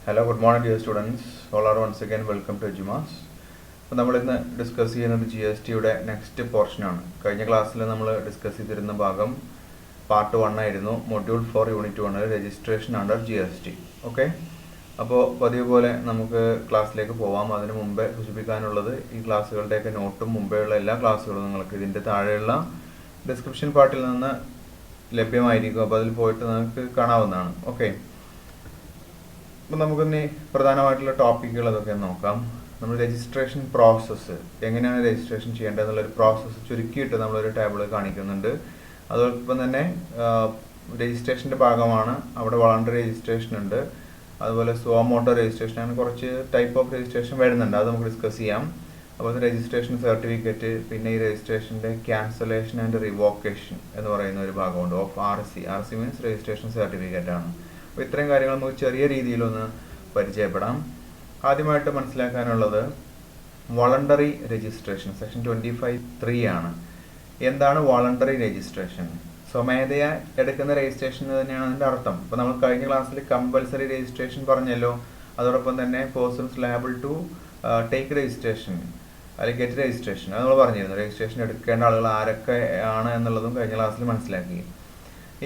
Hello, good morning dear students. All are once again welcome to Ejumas. അപ്പോൾ നമ്മൾ ഇന്ന് discuss ചെയ്യുന്നത് G S ടിയുടെ നെക്സ്റ്റ് പോർഷനാണ്. കഴിഞ്ഞ ക്ലാസ്സിൽ നമ്മൾ ഡിസ്കസ് ചെയ്തിരുന്ന ഭാഗം പാർട്ട് 1 ആയിരുന്നു. Module 4 unit 1 registration under G S T. Okay, അപ്പോൾ പതിവ് പോലെ നമുക്ക് ക്ലാസ്സിലേക്ക് പോവാം. അതിന് മുമ്പേ സൂചിപ്പിക്കാനുള്ളത് ഈ ക്ലാസ്സുകളുടെയൊക്കെ നോട്ടും മുമ്പേയുള്ള എല്ലാ ക്ലാസ്സുകളും നിങ്ങൾക്ക് ഇതിൻ്റെ താഴെയുള്ള ഡിസ്ക്രിപ്ഷൻ പാർട്ടിൽ നിന്ന് ലഭ്യമായിരിക്കും. അപ്പോൾ അതിൽ പോയിട്ട് നിങ്ങൾക്ക് കാണാവുന്നതാണ്. ഓക്കെ, അപ്പോൾ നമുക്കിനി പ്രധാനമായിട്ടുള്ള ടോപ്പിക്കുകൾ അതൊക്കെ നോക്കാം. നമ്മൾ രജിസ്ട്രേഷൻ പ്രോസസ്സ് എങ്ങനെയാണ് രജിസ്ട്രേഷൻ ചെയ്യേണ്ടത് എന്നുള്ളൊരു പ്രോസസ്സ് ചുരുക്കിയിട്ട് നമ്മളൊരു ടേബിൾ കാണിക്കുന്നുണ്ട്. അതോടൊപ്പം തന്നെ രജിസ്ട്രേഷൻ്റെ ഭാഗമാണ്. അവിടെ വോളണ്ടറി രജിസ്ട്രേഷൻ ഉണ്ട്, അതുപോലെ സുവമോട്ടോ രജിസ്ട്രേഷൻ, അങ്ങനെ കുറച്ച് ടൈപ്പ് ഓഫ് രജിസ്ട്രേഷൻ വരുന്നുണ്ട്. അത് നമുക്ക് ഡിസ്കസ് ചെയ്യാം. അപ്പോൾ രജിസ്ട്രേഷൻ സർട്ടിഫിക്കറ്റ്, പിന്നെ ഈ രജിസ്ട്രേഷൻ്റെ ക്യാൻസലേഷൻ ആൻഡ് റിവോക്കേഷൻ എന്ന് പറയുന്ന ഒരു ഭാഗമുണ്ട് of R C means registration certificate ആണ്. അപ്പോൾ ഇത്രയും കാര്യങ്ങൾ നമുക്ക് ചെറിയ രീതിയിലൊന്ന് പരിചയപ്പെടാം. ആദ്യമായിട്ട് മനസ്സിലാക്കാനുള്ളത് വോളണ്ടറി രജിസ്ട്രേഷൻ സെക്ഷൻ 25(3) ആണ്. എന്താണ് വോളണ്ടറി രജിസ്ട്രേഷൻ? സ്വമേധയാ എടുക്കുന്ന രജിസ്ട്രേഷൻ തന്നെയാണ് അതിൻ്റെ അർത്ഥം. ഇപ്പോൾ നമ്മൾ കഴിഞ്ഞ ക്ലാസ്സിൽ കമ്പൽസറി രജിസ്ട്രേഷൻ പറഞ്ഞല്ലോ. അതോടൊപ്പം തന്നെ persons liable to take registration അല്ലെങ്കിൽ ഗെറ്റ് രജിസ്ട്രേഷൻ അത് നമ്മൾ പറഞ്ഞിരുന്നു. രജിസ്ട്രേഷൻ എടുക്കേണ്ട ആളുകൾ ആരൊക്കെ ആണ് എന്നുള്ളതും കഴിഞ്ഞ ക്ലാസ്സിൽ മനസ്സിലാക്കി.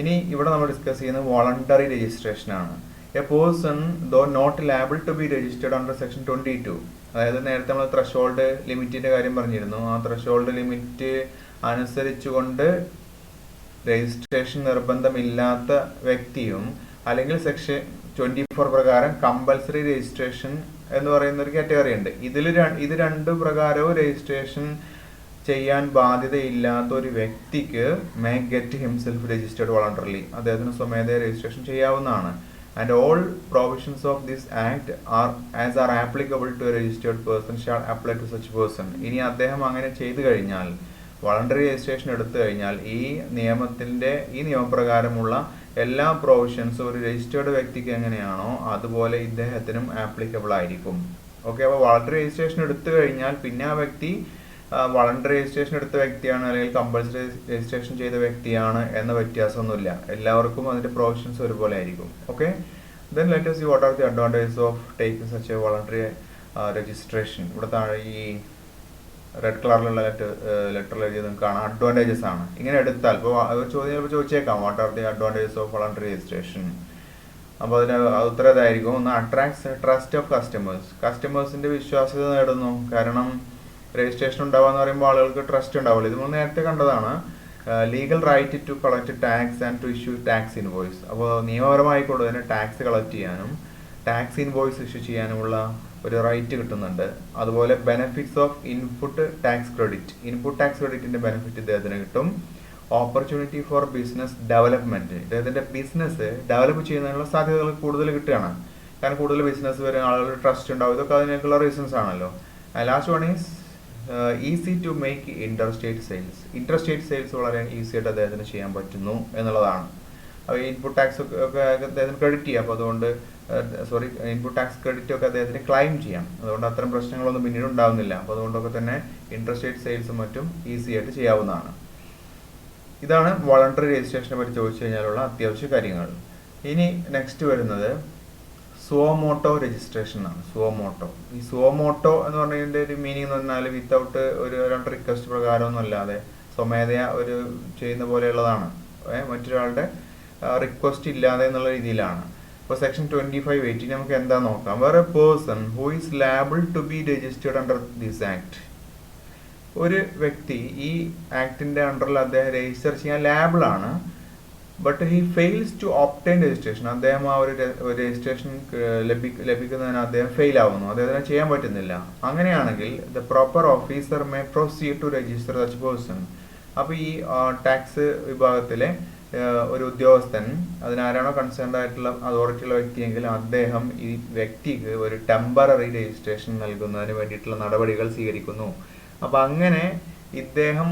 ഇനി ഇവിടെ നമ്മൾ ഡിസ്കസ് ചെയ്യുന്നത് വോളണ്ടറി രജിസ്ട്രേഷൻ ആണ്. A person though not liable to be registered under section 22, അതായത് നേരത്തെ നമ്മൾ ത്രഷോൾഡ് ലിമിറ്റിന്റെ കാര്യം പറഞ്ഞിരുന്നു. ആ ത്രഷോൾഡ് ലിമിറ്റ് അനുസരിച്ചുകൊണ്ട് രജിസ്ട്രേഷൻ നിർബന്ധമില്ലാത്ത വ്യക്തിയും അല്ലെങ്കിൽ സെക്ഷൻ 24 പ്രകാരം കമ്പൽസറി രജിസ്ട്രേഷൻ എന്ന് പറയുന്ന ഒരു കാറ്റഗറി ഉണ്ട്. ഇത് രണ്ട് പ്രകാരവും രജിസ്ട്രേഷൻ ചെയ്യാൻ ബാധ്യതയില്ലാത്ത ഒരു വ്യക്തിക്ക് may get himself registered voluntarily, അദ്ദേഹത്തിന് സ്വമേധയാ രജിസ്ട്രേഷൻ ചെയ്യാവുന്നതാണ്. And all provisions of this act are applicable to a registered person shall apply to such person. ഇനി അദ്ദേഹം അങ്ങനെ ചെയ്തു കഴിഞ്ഞാൽ, വോളണ്ടറി രജിസ്ട്രേഷൻ എടുത്തു കഴിഞ്ഞാൽ, ഈ നിയമപ്രകാരമുള്ള എല്ലാ പ്രൊവിഷൻസും ഒരു രജിസ്റ്റേർഡ് വ്യക്തിക്ക് എങ്ങനെയാണോ അതുപോലെ ഇദ്ദേഹത്തിനും ആപ്ലിക്കബിൾ ആയിരിക്കും. ഓക്കെ, അപ്പോൾ വോളണ്ടറി രജിസ്ട്രേഷൻ എടുത്തു കഴിഞ്ഞാൽ പിന്നെ ആ വ്യക്തി വോളണ്ടറി രജിസ്ട്രേഷൻ എടുത്ത വ്യക്തിയാണ് അല്ലെങ്കിൽ കമ്പൽസറി രജിസ്ട്രേഷൻ ചെയ്ത വ്യക്തിയാണ് എന്ന വ്യത്യാസമൊന്നുമില്ല. എല്ലാവർക്കും അതിന്റെ പ്രൊവിഷൻസ് ഒരുപോലെ ആയിരിക്കും. Okay, then let us see what are the advantages of taking such a voluntary registration. ഇവിടെ താഴെ ഈ റെഡ് കളറിലുള്ള ലെറ്ററിൽ എഴുതിയത് കാണാം. അഡ്വാൻറ്റേജസ് ആണ്. ഇങ്ങനെ എടുത്താൽ ഇപ്പോൾ ചോദ്യം ചോദിച്ചേക്കാം, what are the advantages of voluntary registration. അപ്പോൾ അതിന് ഉത്തരം ഇതായിരിക്കും. ഒന്ന്, അട്രാക്ട്സ് ട്രസ്റ്റ് ഓഫ് കസ്റ്റമേഴ്സിന്റെ വിശ്വാസ്യത നേടുന്നു. കാരണം രജിസ്ട്രേഷൻ ഉണ്ടാവുക എന്ന് പറയുമ്പോൾ ആളുകൾക്ക് ട്രസ്റ്റ് ഉണ്ടാവില്ല. ഇത് നമ്മൾ നേരത്തെ കണ്ടതാണ്. Legal right to collect tax and to issue tax invoice. അപ്പോൾ നിയമപരമായിക്കൊണ്ട് തന്നെ ടാക്സ് കളക്ട് ചെയ്യാനും ടാക്സ് ഇൻവോയ്സ് ഇഷ്യൂ ചെയ്യാനുമുള്ള ഒരു റൈറ്റ് കിട്ടുന്നുണ്ട്. അതുപോലെ ബെനിഫിറ്റ്സ് ഓഫ് ഇൻപുട്ട് ടാക്സ് ക്രെഡിറ്റിന്റെ ബെനിഫിറ്റ് ഇദ്ദേഹത്തിന് കിട്ടും. ഓപ്പർച്യൂണിറ്റി ഫോർ ബിസിനസ് ഡെവലപ്മെന്റ്, ഇദ്ദേഹത്തിന്റെ ബിസിനസ് ഡെവലപ്പ് ചെയ്യുന്നതിനുള്ള സാധ്യതകൾ കൂടുതൽ കിട്ടുകയാണ്. കാരണം കൂടുതൽ ബിസിനസ് വരും, ആളുകളുടെ ട്രസ്റ്റ് ഉണ്ടാവും. ഇതൊക്കെ അതിനേക്കുള്ള റീസൺസ് ആണല്ലോ. Last one is easy to make interstate sales വളരെ ഈസി ആയിട്ട് അദ്ദേഹത്തിന് ചെയ്യാൻ പറ്റുന്നു എന്നുള്ളതാണ്. അപ്പോൾ ഇൻപുട്ട് ടാക്സ് ഒക്കെ അദ്ദേഹത്തിന് ക്രെഡിറ്റ് ചെയ്യാം. അപ്പോൾ അതുകൊണ്ട് ഇൻപുട്ട് ടാക്സ് ക്രെഡിറ്റ് ഒക്കെ അദ്ദേഹത്തിന് ക്ലെയിം ചെയ്യാം. അതുകൊണ്ട് അത്തരം പ്രശ്നങ്ങളൊന്നും പിന്നീട് ഉണ്ടാവുന്നില്ല. അപ്പോൾ അതുകൊണ്ടൊക്കെ തന്നെ ഇന്റർസ്റ്റേറ്റ് സെയിൽസും മറ്റും ഈസി ആയിട്ട് ചെയ്യാവുന്നതാണ്. ഇതാണ് വോളണ്ടറി രജിസ്ട്രേഷനെ പറ്റി ചോദിച്ചു കഴിഞ്ഞാലുള്ള അത്യാവശ്യ കാര്യങ്ങൾ. ഇനി നെക്സ്റ്റ് വരുന്നത് സുവമോട്ടോ രജിസ്ട്രേഷൻ ആണ്. ഈ സുവമോട്ടോ എന്ന് പറഞ്ഞതിൻ്റെ ഒരു മീനിങ് എന്ന് പറഞ്ഞാൽ വിത്തൗട്ട് ഒരു റിക്വസ്റ്റ് പ്രകാരമൊന്നും അല്ലാതെ സ്വമേധയാ ഒരു ചെയ്യുന്ന പോലെയുള്ളതാണ്. മറ്റൊരാളുടെ റിക്വസ്റ്റ് ഇല്ലാതെ എന്നുള്ള രീതിയിലാണ്. ഇപ്പോൾ സെക്ഷൻ 25(8) നമുക്ക് എന്താ നോക്കാം. വേറെ person who is liable to be registered under this act. ഒരു വ്യക്തി ഈ ആക്ടിന്റെ അണ്ടറിൽ അദ്ദേഹം രജിസ്റ്റർ ചെയ്യാൻ ലയബിൾ ആണ്. But he fails to obtain registration. അദ്ദേഹം ആ ഒരു രജിസ്ട്രേഷൻ ലഭിക്കുന്നതിന് അദ്ദേഹം ഫെയിൽ ആവുന്നു, അദ്ദേഹത്തിന് ചെയ്യാൻ പറ്റുന്നില്ല. അങ്ങനെയാണെങ്കിൽ the proper officer may proceed to register such person. അപ്പോൾ ഈ ടാക്സ് വിഭാഗത്തിലെ ഒരു ഉദ്യോഗസ്ഥൻ, അതിനാരാണോ കൺസേൺഡ് ആയിട്ടുള്ള അതോറിറ്റിയുള്ള വ്യക്തിയെങ്കിൽ അദ്ദേഹം ഈ വ്യക്തിക്ക് ഒരു ടെമ്പററി രജിസ്ട്രേഷൻ നൽകുന്നതിന് വേണ്ടിയിട്ടുള്ള നടപടികൾ സ്വീകരിക്കുന്നു. അപ്പം അങ്ങനെ ഇദ്ദേഹം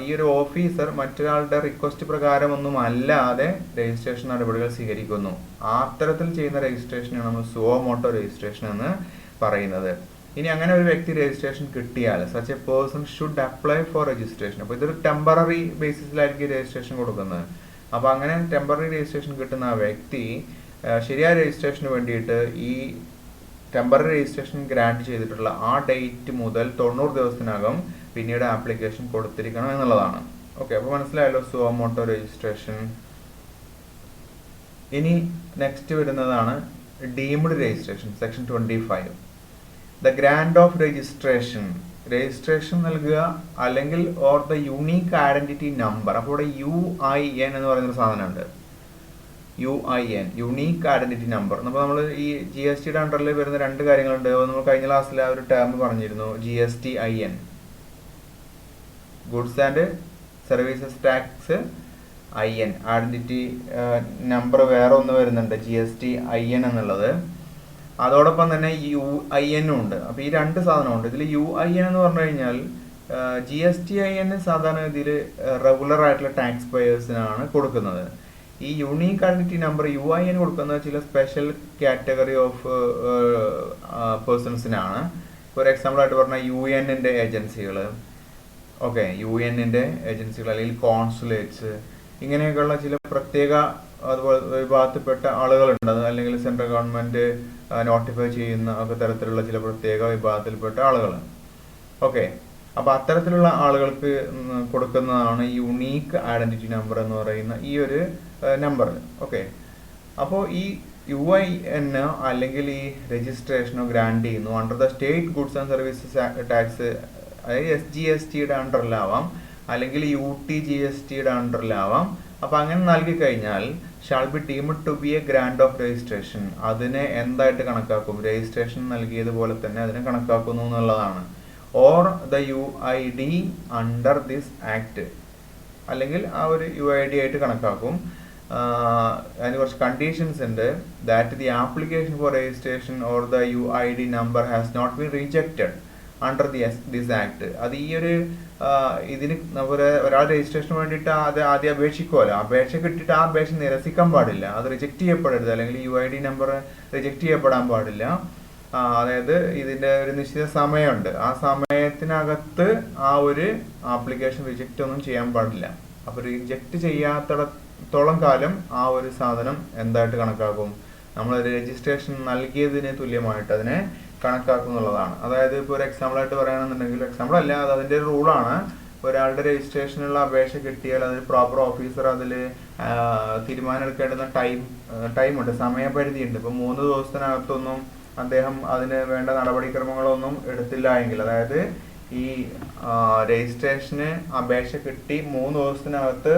ഈ ഒരു ഓഫീസർ മറ്റൊരാളുടെ റിക്വസ്റ്റ് പ്രകാരമൊന്നും അല്ലാതെ രജിസ്ട്രേഷൻ നടപടികൾ സ്വീകരിക്കുന്നു. അത്തരത്തിൽ ചെയ്യുന്ന രജിസ്ട്രേഷനാണ് നമ്മൾ സുവമോട്ടോ രജിസ്ട്രേഷൻ എന്ന് പറയുന്നത്. ഇനി അങ്ങനെ ഒരു വ്യക്തി രജിസ്ട്രേഷൻ കിട്ടിയാൽ such A person should apply for registration. അപ്പോൾ ഇതൊരു ടെമ്പററി ബേസിസിലായിരിക്കും രജിസ്ട്രേഷൻ കൊടുക്കുന്നത്. അപ്പോൾ അങ്ങനെ ടെമ്പററി രജിസ്ട്രേഷൻ കിട്ടുന്ന ആ വ്യക്തി ശരിയായ രജിസ്ട്രേഷന് വേണ്ടിയിട്ട് ഈ ടെമ്പററി രജിസ്ട്രേഷൻ ഗ്രാൻഡ് ചെയ്തിട്ടുള്ള ആ ഡേറ്റ് മുതൽ 90 ദിവസത്തിനകം പിന്നീട് ആപ്ലിക്കേഷൻ കൊടുത്തിരിക്കണം എന്നുള്ളതാണ്. ഓക്കെ, അപ്പോൾ മനസ്സിലായല്ലോ സുവോ മോട്ടോ രജിസ്ട്രേഷൻ. ഇനി നെക്സ്റ്റ് വരുന്നതാണ് deemed registration, section 25. The grand of registration നൽകുക അല്ലെങ്കിൽ or the unique identity number. അപ്പോൾ ഇവിടെ UIN എന്ന് പറയുന്നൊരു സാധനമുണ്ട്. UIN, unique identity number. അപ്പോൾ നമ്മൾ ഈ GSTയുടെ അണ്ടറിൽ വരുന്ന രണ്ട് കാര്യങ്ങളുണ്ട്. നമ്മൾ കഴിഞ്ഞ ക്ലാസ്സിൽ ആ ഒരു ടേം പറഞ്ഞിരുന്നു, GSTIN, goods and services tax IN, identity number വേറെ ഒന്ന് വരുന്നുണ്ട് GSTIN എന്നുള്ളത്. അതോടൊപ്പം തന്നെ UIN ഉണ്ട്. അപ്പോൾ ഈ രണ്ട് സാധനമുണ്ട്. ഇതിൽ UIN എന്ന് പറഞ്ഞു കഴിഞ്ഞാൽ GSTIN സാധാരണ ഇതിൽ റെഗുലർ ആയിട്ടുള്ള ടാക്സ് പേയേഴ്സിനാണ് കൊടുക്കുന്നത്. ഈ യൂണീക്ക് ഐഡന്റിറ്റി നമ്പർ UIN കൊടുക്കുന്നത് ചില സ്പെഷ്യൽ കാറ്റഗറി ഓഫ് പേഴ്സൺസിനാണ്. ഫോർ എക്സാമ്പിൾ ആയിട്ട് പറഞ്ഞാൽ UN-ന്റെ ഏജൻസികൾ, ഓക്കെ, UN-ന്റെ ഏജൻസികൾ അല്ലെങ്കിൽ കോൺസുലേറ്റ്സ്, ഇങ്ങനെയൊക്കെയുള്ള ചില പ്രത്യേക അതുപോലെ വിഭാഗത്തിൽപ്പെട്ട ആളുകളുണ്ട്. അല്ലെങ്കിൽ സെൻട്രൽ ഗവൺമെന്റ് നോട്ടിഫൈ ചെയ്യുന്ന ഒക്കെ തരത്തിലുള്ള ചില പ്രത്യേക വിഭാഗത്തിൽപ്പെട്ട ആളുകൾ. ഓക്കെ, അപ്പോൾ അത്തരത്തിലുള്ള ആളുകൾക്ക് കൊടുക്കുന്നതാണ് യൂണീക്ക് ഐഡന്റിറ്റി നമ്പർ എന്ന് പറയുന്ന ഈ ഒരു നമ്പർ. ഓക്കെ, അപ്പോൾ ഈ UIN അല്ലെങ്കിൽ ഈ രജിസ്ട്രേഷനോ ഗ്രാൻഡ് ചെയ്യുന്നു under the state goods and services tax, അതായത് SGSTയുടെ അണ്ടറിലാവാം അല്ലെങ്കിൽ UTGSTയുടെ അണ്ടറിലാവാം. അപ്പോൾ അങ്ങനെ നൽകി കഴിഞ്ഞാൽ shall be deemed to be a grant of registration. അതിനെ എന്തായിട്ട് കണക്കാക്കും? രജിസ്ട്രേഷൻ നൽകിയതുപോലെ തന്നെ അതിനെ കണക്കാക്കുന്നു എന്നുള്ളതാണ്. Or the UID under this act, അല്ലെങ്കിൽ ആ ഒരു UID ആയിട്ട് കണക്കാക്കും. അതിന് കുറച്ച് കണ്ടീഷൻസ് ഉണ്ട്. That the application for registration or the UID number has not been rejected under this act. അത് ഈ ഒരു ഇതിന് ഒരാൾ രജിസ്ട്രേഷന് വേണ്ടിയിട്ട് ആദ്യം അപേക്ഷിക്കുമല്ലോ, അപേക്ഷ കിട്ടിയിട്ട് ആ അപേക്ഷ നിരസിക്കാൻ പാടില്ല, അത് റിജക്റ്റ് ചെയ്യപ്പെടരുത്, അല്ലെങ്കിൽ UID നമ്പർ റിജക്റ്റ് ചെയ്യപ്പെടാൻ പാടില്ല. അതായത് ഇതിൻ്റെ ഒരു നിശ്ചിത സമയമുണ്ട്, ആ സമയത്തിനകത്ത് ആ ഒരു ആപ്ലിക്കേഷൻ റിജക്റ്റ് ഒന്നും ചെയ്യാൻ പാടില്ല. അപ്പോൾ റിജക്റ്റ് ചെയ്യാത്തിടത്തോളം കാലം ആ ഒരു സാധനം എന്തായിട്ട് കണക്കാക്കും? നമ്മൾ രജിസ്ട്രേഷൻ നൽകിയതിന് തുല്യമായിട്ട് അതിനെ കണക്കാക്കുന്നുള്ളതാണ്. അതായത് ഇപ്പോൾ ഒരു എക്സാമ്പിളായിട്ട് പറയുകയാണെന്നുണ്ടെങ്കിൽ, എക്സാമ്പിൾ അല്ല, അത് അതിൻ്റെ ഒരു റൂളാണ്. ഒരാളുടെ രജിസ്ട്രേഷനുള്ള അപേക്ഷ കിട്ടിയാൽ അതിൽ പ്രോപ്പർ ഓഫീസർ അതിൽ തീരുമാനം എടുക്കേണ്ടുന്ന ടൈമുണ്ട്, സമയപരിധി ഉണ്ട്. ഇപ്പോൾ 3 ദിവസത്തിനകത്തൊന്നും അദ്ദേഹം അതിന് വേണ്ട നടപടിക്രമങ്ങളൊന്നും എടുത്തില്ല എങ്കിൽ, അതായത് ഈ രജിസ്ട്രേഷന് അപേക്ഷ കിട്ടി 3 ദിവസത്തിനകത്ത്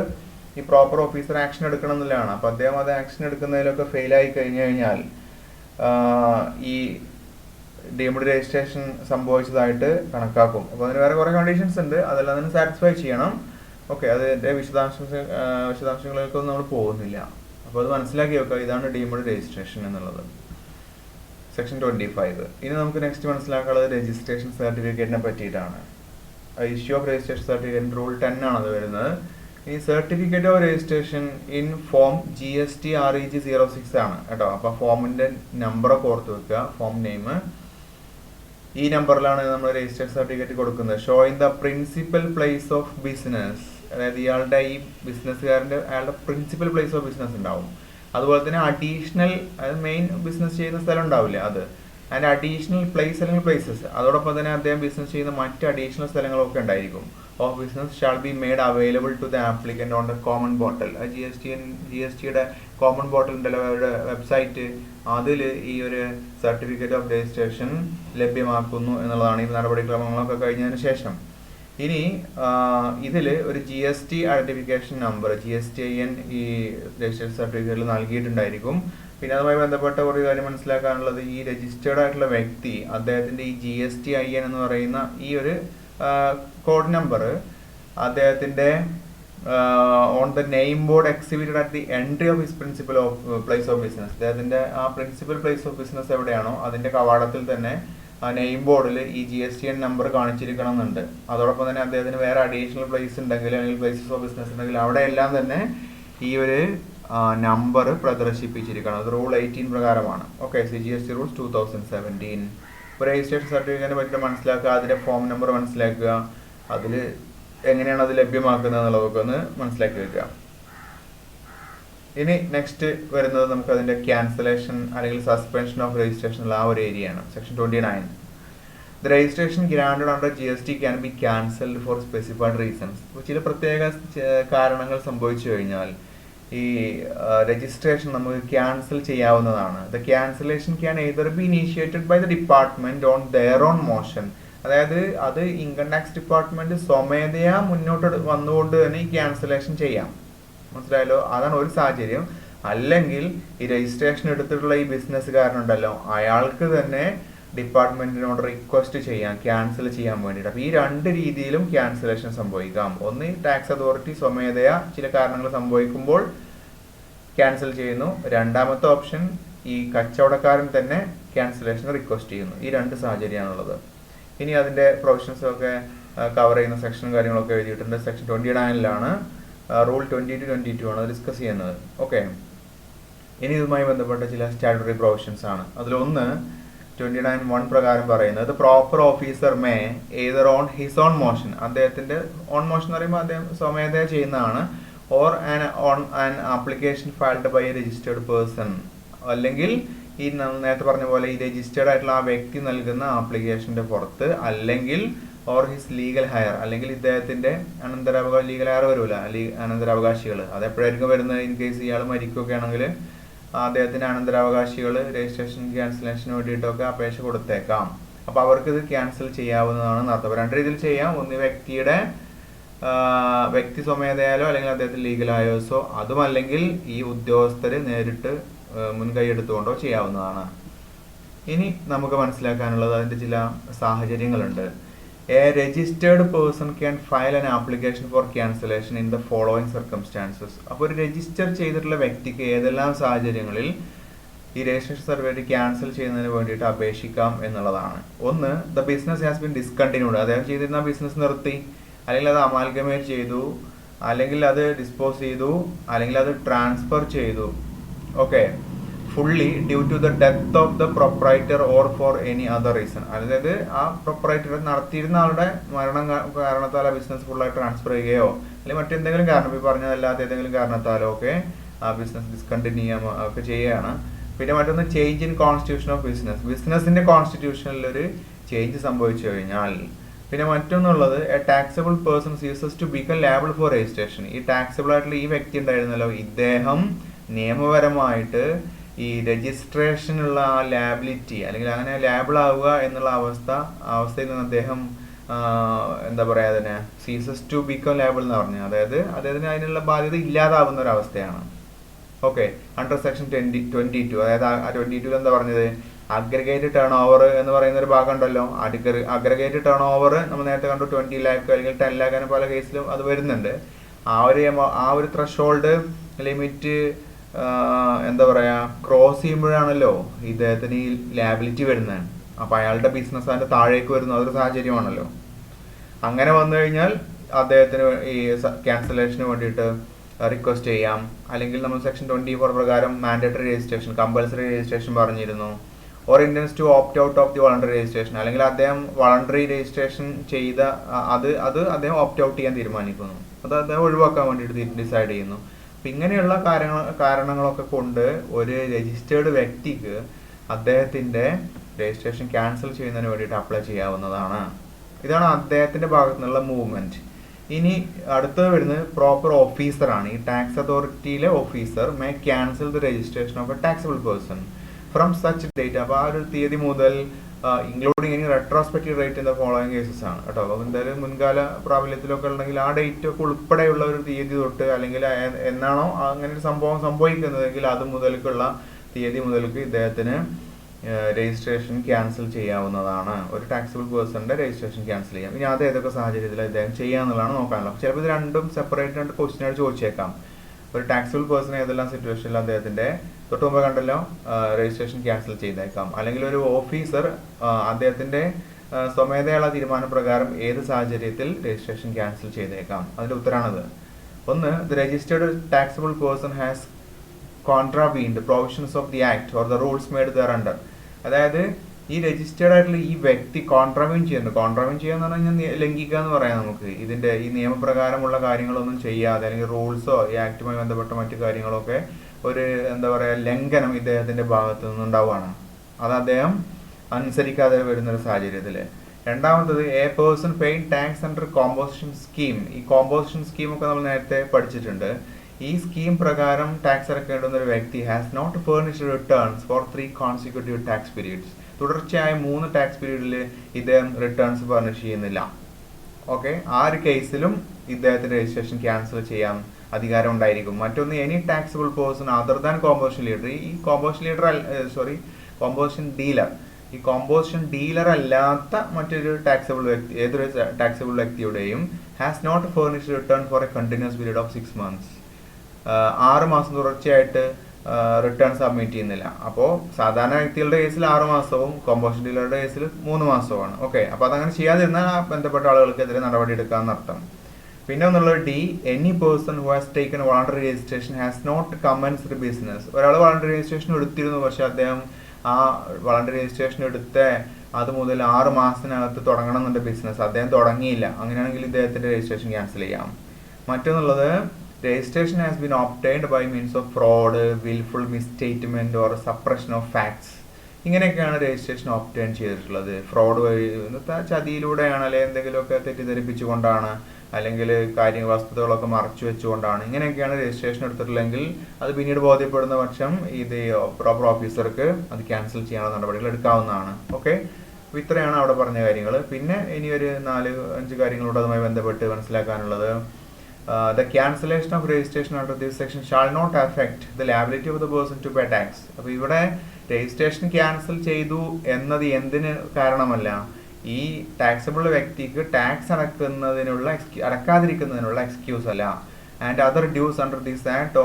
ഈ പ്രോപ്പർ ഓഫീസർ ആക്ഷൻ എടുക്കണം എന്നുള്ളതാണ്. അപ്പോൾ അദ്ദേഹം അത് ആക്ഷൻ എടുക്കുന്നതിലൊക്കെ ഫെയിലായി കഴിഞ്ഞു കഴിഞ്ഞാൽ ഈ ഡീംഡ് രജിസ്ട്രേഷൻ സംഭവിച്ചതായിട്ട് കണക്കാക്കും. അപ്പോൾ അതിന് വേറെ കുറേ കണ്ടീഷൻസ് ഉണ്ട്, അതെല്ലാം അതിന് സാറ്റിസ്ഫൈ ചെയ്യണം. ഓക്കെ, അതിൻ്റെ വിശദാംശങ്ങളിലേക്കൊന്നും നമ്മൾ പോകുന്നില്ല. അപ്പോൾ അത് മനസ്സിലാക്കി വെക്കുക, ഇതാണ് ഡീംഡ് രജിസ്ട്രേഷൻ എന്നുള്ളത്. സെക്ഷൻ 25. ഇനി നമുക്ക് നെക്സ്റ്റ് മനസ്സിലാക്കാനുള്ളത് രജിസ്ട്രേഷൻ സർട്ടിഫിക്കറ്റിനെ പറ്റിയിട്ടാണ്. Issue of registration certificate rule 10 ആണത് വരുന്നത്. ഈ certificate of registration in form GST-REG 06 ആണ് കേട്ടോ. അപ്പോൾ ഫോമിൻ്റെ നമ്പറൊക്കെ ഓർത്ത് വെക്കുക, ഫോം നെയിം. ഈ നമ്പറിലാണ് നമ്മൾ രജിസ്ട്രേഷൻ സർട്ടിഫിക്കറ്റ് കൊടുക്കുന്നത്. Showing the principal place of business, അതായത് ഇയാളുടെ ഈ ബിസിനസ്സുകാരൻ്റെ അയാളുടെ പ്രിൻസിപ്പൽ പ്ലേസ് ഓഫ് ബിസിനസ് ഉണ്ടാവും. അതുപോലെ തന്നെ അഡീഷണൽ, അതായത് മെയിൻ ബിസിനസ് ചെയ്യുന്ന സ്ഥലം ഉണ്ടാവില്ല അത്, അതിൻ്റെ അഡീഷണൽ പ്ലേസ് അല്ലെങ്കിൽ പ്ലേസസ്. അതോടൊപ്പം തന്നെ അദ്ദേഹം ബിസിനസ് ചെയ്യുന്ന മറ്റ് അഡീഷണൽ സ്ഥലങ്ങളൊക്കെ ഉണ്ടായിരിക്കും. Of business shall be made available to the applicant on the common portal. GSTയുടെ കോമൺ പോർട്ടൽ ഉണ്ടല്ലോ, അവരുടെ വെബ്സൈറ്റ്, അതിൽ ഈ ഒരു സർട്ടിഫിക്കറ്റ് ഓഫ് രജിസ്ട്രേഷൻ ലഭ്യമാക്കുന്നു എന്നുള്ളതാണ് ഈ നടപടിക്രമങ്ങളൊക്കെ കഴിഞ്ഞതിന് ശേഷം. ഇനി ഇതിൽ ഒരു GST ഐഡന്റിഫിക്കേഷൻ നമ്പർ GSTIN ഈ രജിസ്ട്രേഷൻ സർട്ടിഫിക്കറ്റിൽ നൽകിയിട്ടുണ്ടായിരിക്കും. പിന്നെ അതുമായി ബന്ധപ്പെട്ട ഒരു കാര്യം മനസ്സിലാക്കാനുള്ളത്, ഈ രജിസ്റ്റേർഡ് ആയിട്ടുള്ള വ്യക്തി അദ്ദേഹത്തിൻ്റെ ഈ GSTIN എന്ന് പറയുന്ന ഈ ഒരു കോഡ് നമ്പർ അദ്ദേഹത്തിൻ്റെ on the name board exhibited at the entry of his principal of place of business, അദ്ദേഹത്തിൻ്റെ ആ പ്രിൻസിപ്പൽ പ്ലേസ് ഓഫ് ബിസിനസ് എവിടെയാണോ അതിൻ്റെ കവാടത്തിൽ തന്നെ നെയിം ബോർഡിൽ ഈ GSTIN നമ്പർ കാണിച്ചിരിക്കണം എന്നുണ്ട്. അതോടൊപ്പം തന്നെ അദ്ദേഹത്തിന് വേറെ അഡീഷണൽ പ്ലേസ് ഉണ്ടെങ്കിൽ അല്ലെങ്കിൽ പ്ലേസസ് ഓഫ് ബിസിനസ് ഉണ്ടെങ്കിൽ അവിടെയെല്ലാം തന്നെ ഈ ഒരു നമ്പർ പ്രദർശിപ്പിച്ചിരിക്കണം. അത് റൂൾ 18 പ്രകാരമാണ്. Okay, CGST rules 2017. ഇപ്പോൾ രജിസ്ട്രേഷൻ സർട്ടിഫിക്കറ്റിനെ പറ്റി മനസ്സിലാക്കുക, അതിൻ്റെ ഫോം നമ്പർ മനസ്സിലാക്കുക, അതിൽ എങ്ങനെയാണ് അത് ലഭ്യമാക്കുന്നത് എന്നുള്ളതൊക്കെ ഒന്ന് മനസ്സിലാക്കി വെക്കുക. ഇനി നെക്സ്റ്റ് വരുന്നത് നമുക്ക് അതിന്റെ ക്യാൻസലേഷൻ അല്ലെങ്കിൽ സസ്പെൻഷൻ ഓഫ് രജിസ്ട്രേഷൻ ആ ഒരു ഏരിയയാണ്. Section 29. The registration granted under GST can be cancelled for specified reasons. ചില പ്രത്യേക കാരണങ്ങൾ സംഭവിച്ചു കഴിഞ്ഞാൽ ഈ രജിസ്ട്രേഷൻ നമുക്ക് ക്യാൻസൽ ചെയ്യാവുന്നതാണ്. The cancellation can either be initiated by the department on their own motion. അതായത് അത് ഇൻകം ടാക്സ് ഡിപ്പാർട്ട്മെന്റ് സ്വമേധയാ മുന്നോട്ട് വന്നുകൊണ്ട് തന്നെ ഈ ക്യാൻസലേഷൻ ചെയ്യാം. മനസ്സിലായല്ലോ? അതാണ് ഒരു സാഹചര്യം. അല്ലെങ്കിൽ ഈ രജിസ്ട്രേഷൻ എടുത്തിട്ടുള്ള ഈ ബിസിനസ്സുകാരനുണ്ടല്ലോ, അയാൾക്ക് തന്നെ ഡിപ്പാർട്ട്മെന്റിനോട് റിക്വസ്റ്റ് ചെയ്യാം ക്യാൻസൽ ചെയ്യാൻ വേണ്ടിയിട്ട്. അപ്പോൾ ഈ രണ്ട് രീതിയിലും ക്യാൻസലേഷൻ സംഭവിക്കാം. ഒന്ന്, ടാക്സ് അതോറിറ്റി സ്വമേധയാ ചില കാരണങ്ങൾ സംഭവിക്കുമ്പോൾ ക്യാൻസൽ ചെയ്യുന്നു. രണ്ടാമത്തെ ഓപ്ഷൻ, ഈ കച്ചവടക്കാരൻ തന്നെ ക്യാൻസലേഷൻ റിക്വസ്റ്റ് ചെയ്യുന്നു. ഈ രണ്ട് സാഹചര്യമാണുള്ളത്. ഇനി അതിന്റെ പ്രൊവിഷൻസ് ഒക്കെ കവർ ചെയ്യുന്ന സെക്ഷനും കാര്യങ്ങളൊക്കെ എഴുതിയിട്ടുണ്ട്. സെക്ഷൻ 29 റൂൾ 20-22 ആണ് ഡിസ്കസ് ചെയ്യുന്നത്. ഓക്കെ, ഇനി ഇതുമായി ബന്ധപ്പെട്ട ചില സ്റ്റാറ്റ്യൂട്ടറി പ്രൊവിഷൻസ് ആണ്. അതിലൊന്ന് 29(1) പ്രകാരം പറയുന്നത് proper officer may either on his own motion, അദ്ദേഹത്തിന്റെ ഓൺ മോഷൻ എന്ന് പറയുമ്പോൾ അദ്ദേഹം സ്വമേധയാ ചെയ്യുന്നതാണ്, or on an application filed by a registered person, അല്ലെങ്കിൽ ഈ നേരത്തെ പറഞ്ഞ പോലെ ഈ രജിസ്റ്റേർഡ് ആയിട്ടുള്ള ആ വ്യക്തി നൽകുന്ന ആപ്ലിക്കേഷന്റെ പുറത്ത്, അല്ലെങ്കിൽ ഓർ ഹിസ് ലീഗൽ ഹയർ, അല്ലെങ്കിൽ ഇദ്ദേഹത്തിന്റെ ലീഗൽ ഹയർ വരൂല, അനന്തരാവകാശികൾ. അതെപ്പോഴായിരിക്കും വരുന്നത്? ഇൻ കേസ് ഇയാൾ മരിക്കുകയൊക്കെ ആണെങ്കിൽ അദ്ദേഹത്തിന് അനന്തരാവകാശികൾ രജിസ്ട്രേഷൻ ക്യാൻസലേഷന് വേണ്ടിയിട്ടൊക്കെ അപേക്ഷ കൊടുത്തേക്കാം. അപ്പൊ അവർക്ക് ഇത് ക്യാൻസൽ ചെയ്യാവുന്നതാണ് അർത്ഥം. രണ്ട് രീതിയിൽ ചെയ്യാം. ഒന്ന്, വ്യക്തി സ്വമേധയാലോ അല്ലെങ്കിൽ അദ്ദേഹത്തിന് ലീഗൽ ഹയേഴ്സോ, അതുമല്ലെങ്കിൽ ഈ ഉദ്യോഗസ്ഥര് നേരിട്ട് മുൻകൈ എടുത്തുകൊണ്ടോ ചെയ്യാവുന്നതാണ്. ഇനി നമുക്ക് മനസ്സിലാക്കാനുള്ളത് അതിന്റെ ചില സാഹചര്യങ്ങളുണ്ട്. A registered person can file an application for cancellation in the following circumstances. അപ്പോൾ ഒരു രജിസ്റ്റർ ചെയ്തിട്ടുള്ള വ്യക്തിക്ക് ഏതെല്ലാം സാഹചര്യങ്ങളിൽ ഈ രജിസ്ട്രേഷൻ സർട്ടിഫിക്കറ്റ് ക്യാൻസൽ ചെയ്യുന്നതിന് വേണ്ടിയിട്ട് അപേക്ഷിക്കാം എന്നുള്ളതാണ്. ഒന്ന്, the business has been discontinued, അദ്ദേഹം ചെയ്തിരുന്ന ബിസിനസ് നിർത്തി, അല്ലെങ്കിൽ അത് അമാൽഗമേറ്റ് ചെയ്തു, അല്ലെങ്കിൽ അത് ഡിസ്പോസ് ചെയ്തു, അല്ലെങ്കിൽ അത് ട്രാൻസ്ഫർ ചെയ്തു. Okay, fully due to the death of the proprietor or for any other reason. അതായത് ആ പ്രൊപ്പറൈറ്റർ നടത്തിയിരുന്ന ആളുടെ മരണം കാരണത്താൽ ആ ബിസിനസ് ഫുള്ളായി ട്രാൻസ്ഫർ ചെയ്യുകയോ അല്ലെങ്കിൽ മറ്റെന്തെങ്കിലും കാരണം, ഈ പറഞ്ഞതല്ലാത്ത ഏതെങ്കിലും കാരണത്താലോ ഒക്കെ ആ ബിസിനസ് ഡിസ്കണ്ടിന്യൂ ഒക്കെ ചെയ്യുകയാണ്. പിന്നെ മറ്റൊന്ന്, ചേഞ്ച് ഇൻ കോൺസ്റ്റിറ്റ്യൂഷൻ ഓഫ് ബിസിനസിന്റെ കോൺസ്റ്റിറ്റ്യൂഷനിൽ ഒരു ചേഞ്ച് സംഭവിച്ചു കഴിഞ്ഞാൽ. പിന്നെ മറ്റൊന്നുള്ളത്, a taxable person ceases to become liable for registration. ഈ ടാക്സബിൾ ആയിട്ടുള്ള ഈ വ്യക്തി ഉണ്ടായിരുന്നല്ലോ, ഇദ്ദേഹം നിയമപരമായിട്ട് ഈ രജിസ്ട്രേഷനുള്ള ആ ലാബിലിറ്റി അല്ലെങ്കിൽ അങ്ങനെ ലാബിൾ ആവുക എന്നുള്ള അവസ്ഥയിൽ നിന്ന് അദ്ദേഹം എന്താ പറയാ, അതിനെ സീസസ് ടു ബിക്കം ലാബിൾ എന്ന് പറഞ്ഞു. അതായത് അദ്ദേഹത്തിന് അതിനുള്ള ബാധ്യത ഇല്ലാതാവുന്ന ഒരു അവസ്ഥയാണ്. Okay, under section 22. അതായത് ആ 22 എന്താ പറഞ്ഞത്? അഗ്രഗേറ്റ് ടേൺ ഓവർ എന്ന് പറയുന്ന ഒരു ഭാഗം ഉണ്ടല്ലോ. അഗ്രഗേറ്റ് ടേൺ ഓവർ നമ്മൾ നേരത്തെ കണ്ടു 20 lakh അല്ലെങ്കിൽ 10 lakh അങ്ങനെ പല കേസിലും അത് വരുന്നുണ്ട്. ആ ഒരു ത്രഷോൾഡ് ലിമിറ്റ് എന്താ പറയാ ക്രോസ് ചെയ്യുമ്പോഴാണല്ലോ ഇദ്ദേഹത്തിന് ഈ ലാബിലിറ്റി വരുന്നത്. അപ്പൊ അയാളുടെ ബിസിനസ് അതിന്റെ താഴേക്ക് വരുന്ന അതൊരു സാഹചര്യമാണല്ലോ. അങ്ങനെ വന്നു കഴിഞ്ഞാൽ അദ്ദേഹത്തിന് ഈ ക്യാൻസലേഷന് വേണ്ടിയിട്ട് റിക്വസ്റ്റ് ചെയ്യാം. അല്ലെങ്കിൽ നമ്മൾ സെക്ഷൻ 24 പ്രകാരം മാൻഡേറ്ററി രജിസ്ട്രേഷൻ, കമ്പൽസറി രജിസ്ട്രേഷൻ പറഞ്ഞിരുന്നു. Or intends to opt out of the voluntary registration, അല്ലെങ്കിൽ അദ്ദേഹം വോളണ്ടറി രജിസ്ട്രേഷൻ ചെയ്ത അത് അദ്ദേഹം ഓപ്റ്റ് ഔട്ട് ചെയ്യാൻ തീരുമാനിക്കുന്നു, അത് അദ്ദേഹം ഒഴിവാക്കാൻ വേണ്ടിയിട്ട് ഡിസൈഡ് ചെയ്യുന്നു. ഇങ്ങനെയുള്ള കാരണങ്ങളൊക്കെ കൊണ്ട് ഒരു രജിസ്റ്റേർഡ് വ്യക്തിക്ക് അദ്ദേഹത്തിന്റെ രജിസ്ട്രേഷൻ ക്യാൻസൽ ചെയ്യുന്നതിന് വേണ്ടിയിട്ട് അപ്ലൈ ചെയ്യാവുന്നതാണ്. ഇതാണ് അദ്ദേഹത്തിന്റെ ഭാഗത്തു നിന്നുള്ള മൂവ്മെന്റ്. ഇനി അടുത്തത് വരുന്നത് പ്രോപ്പർ ഓഫീസറാണ്. ഈ ടാക്സ് അതോറിറ്റിയിലെ officer may cancel the registration of a taxable person from such date. അപ്പോൾ ആ ഒരു തീയതി മുതൽ ഇൻക്ലൂഡിങ് ഇനി retrospective rate in the following cases ആണ് കേട്ടോ. അപ്പോൾ എന്തായാലും മുൻകാല പ്രാബല്യത്തിലൊക്കെ ഉണ്ടെങ്കിൽ ആ ഡേറ്റ് ഒക്കെ ഉൾപ്പെടെയുള്ള ഒരു തീയതി തൊട്ട്, അല്ലെങ്കിൽ എന്നാണോ അങ്ങനെ ഒരു സംഭവം സംഭവിക്കുന്നതെങ്കിൽ അത് മുതൽക്കുള്ള തീയതി മുതൽക്ക് ഇദ്ദേഹത്തിന് രജിസ്ട്രേഷൻ ക്യാൻസൽ ചെയ്യാവുന്നതാണ്. ഒരു ടാക്സബിൾ പേഴ്സണിന്റെ രജിസ്ട്രേഷൻ ക്യാൻസൽ ചെയ്യാം. ഇനി അത് ഏതൊക്കെ സാഹചര്യത്തിൽ ഇദ്ദേഹം ചെയ്യാന്നുള്ളതാണ് നോക്കാനുള്ളത്. ചിലപ്പോൾ ഇത് രണ്ടും സെപ്പറേറ്റ് രണ്ട് ക്വസ്റ്റ്യനായിട്ട് ചോദിച്ചേക്കാം. ഒരു ടാക്സബിൾ പേഴ്സൺ ഏതെല്ലാം സിറ്റുവേഷനിൽ അദ്ദേഹത്തിന്റെ തൊട്ട് മുമ്പ് കണ്ടല്ലോ രജിസ്ട്രേഷൻ ക്യാൻസൽ ചെയ്തേക്കാം. അല്ലെങ്കിൽ ഒരു ഓഫീസർ അദ്ദേഹത്തിന്റെ സ്വമേധയുള്ള തീരുമാനപ്രകാരം ഏത് സാഹചര്യത്തിൽ രജിസ്ട്രേഷൻ ക്യാൻസൽ ചെയ്തേക്കാം. അതിന്റെ ഉത്തരാണത്. ഒന്ന്, the registered taxable person has contravened provisions of the act or the rules made thereunder. അതായത് ഈ രജിസ്റ്റേർഡ് ആയിട്ടുള്ള ഈ വ്യക്തി കോൺട്രാവ്യൂൺ ചെയ്യുന്നുണ്ട്. കോൺട്രാവ്യൂൺ ചെയ്യാന്ന് പറഞ്ഞാൽ ലംഘിക്കുക എന്ന് പറയാം നമുക്ക്. ഇതിന്റെ ഈ നിയമപ്രകാരമുള്ള കാര്യങ്ങളൊന്നും ചെയ്യാതെ അല്ലെങ്കിൽ റൂൾസോ ഈ ആക്ടുമായി ബന്ധപ്പെട്ട മറ്റു കാര്യങ്ങളൊക്കെ ഒരു എന്താ പറയുക ലംഘനം ഇദ്ദേഹത്തിന്റെ ഭാഗത്തു നിന്നുണ്ടാവുകയാണ്. അത് അദ്ദേഹം അനുസരിക്കാതെ വരുന്നൊരു സാഹചര്യത്തിൽ. രണ്ടാമത്തത് A person paid tax under composition scheme. ഈ കോമ്പോസിഷൻ സ്കീമൊക്കെ നമ്മൾ നേരത്തെ പഠിച്ചിട്ടുണ്ട്. ഈ സ്കീം പ്രകാരം ടാക്സ് അടക്കേണ്ടുന്ന ഒരു വ്യക്തി has not furnished returns for 3 consecutive tax periods. തുടർച്ചയായ 3 ടാക്സ് പീരീഡിൽ ഇദ്ദേഹം റിട്ടേൺസ് ഫർണിഷ് ചെയ്യുന്നില്ല. ഓക്കെ, ആ ഒരു കേസിലും ഇദ്ദേഹത്തിന്റെ രജിസ്ട്രേഷൻ ക്യാൻസൽ ചെയ്യാൻ അധികാരം ഉണ്ടായിരിക്കും. മറ്റൊന്ന് any taxable person other than composition leader. ഈ കോമ്പോസിഷൻ ഡീലർ. ഈ കോമ്പോസിഷൻ ഡീലർ അല്ലാത്ത മറ്റൊരു ടാക്സിബിൾ വ്യക്തി, ഏതൊരു ടാക്സിബിൾ വ്യക്തിയുടെയും has not furnished return for a continuous period of 6 months. 6 മാസം തുടർച്ചയായിട്ട് റിട്ടേൺ സബ്മിറ്റ് ചെയ്യുന്നില്ല. അപ്പോൾ സാധാരണ വ്യക്തികളുടെ കേസിൽ 6 മാസവും കോമ്പോസിഷൻ ഡീലറുടെ കേസിൽ 3 മാസവുമാണ്. ഓക്കെ, അപ്പോൾ അതങ്ങനെ ചെയ്യാതിരുന്നാൽ ബന്ധപ്പെട്ട ആളുകൾക്കെതിരെ നടപടി എടുക്കാമെന്നർത്ഥം. പിന്നെ ഒന്നുള്ളത് D, any person who has taken voluntary registration has not commenced business. ഒരാൾ വോളണ്ടറി രജിസ്ട്രേഷൻ എടുത്തിരുന്നു, പക്ഷെ അദ്ദേഹം ആ വോളണ്ടറി രജിസ്ട്രേഷൻ എടുത്ത അത് മുതൽ 6 മാസത്തിനകത്ത് തുടങ്ങണം എന്നുണ്ട് ബിസിനസ്, അദ്ദേഹം തുടങ്ങിയില്ല. അങ്ങനെയാണെങ്കിൽ ഇദ്ദേഹത്തിന്റെ രജിസ്ട്രേഷൻ ക്യാൻസൽ ചെയ്യാം. മറ്റൊന്നുള്ളത് registration has been obtained by means of fraud, wilful misstatement or suppression of facts. ഇങ്ങനെയൊക്കെയാണ് രജിസ്ട്രേഷൻ ഒബ്റ്റൈൻ ചെയ്തിട്ടുള്ളത്. ഫ്രോഡ് വഴി, ചതിയിലൂടെയാണ്, അല്ലെങ്കിൽ എന്തെങ്കിലുമൊക്കെ തെറ്റിദ്ധരിപ്പിച്ചുകൊണ്ടാണ്, അല്ലെങ്കിൽ വസ്തുതകളൊക്കെ മറച്ചു വെച്ചുകൊണ്ടാണ്. ഇങ്ങനെയൊക്കെയാണ് രജിസ്ട്രേഷൻ എടുത്തിട്ടില്ലെങ്കിൽ അത് പിന്നീട് ബോധ്യപ്പെടുന്ന പക്ഷം ഇത് പ്രോപ്പർ ഓഫീസർക്ക് അത് ക്യാൻസൽ ചെയ്യാനുള്ള നടപടികൾ എടുക്കാവുന്നതാണ്. ഓക്കെ, അപ്പോൾ ഇത്രയാണ് അവിടെ പറഞ്ഞ കാര്യങ്ങൾ. പിന്നെ ഇനി ഒരു 4-5 കാര്യങ്ങളോട് അതുമായി ബന്ധപ്പെട്ട് മനസ്സിലാക്കാനുള്ളത്. The cancellation of registration under this section shall not affect the liability of the person to pay tax. അപ്പോൾ ഇവിടെ രജിസ്ട്രേഷൻ ക്യാൻസൽ ചെയ്തു എന്നത് എന്തിന് കാരണമല്ല, ഈ ടാക്സബിൾ വ്യക്തിക്ക് ടാക്സ് അടക്കാതിരിക്കുന്നതിനുള്ള എക്സ്ക്യൂസ് അല്ല. And other dues under this act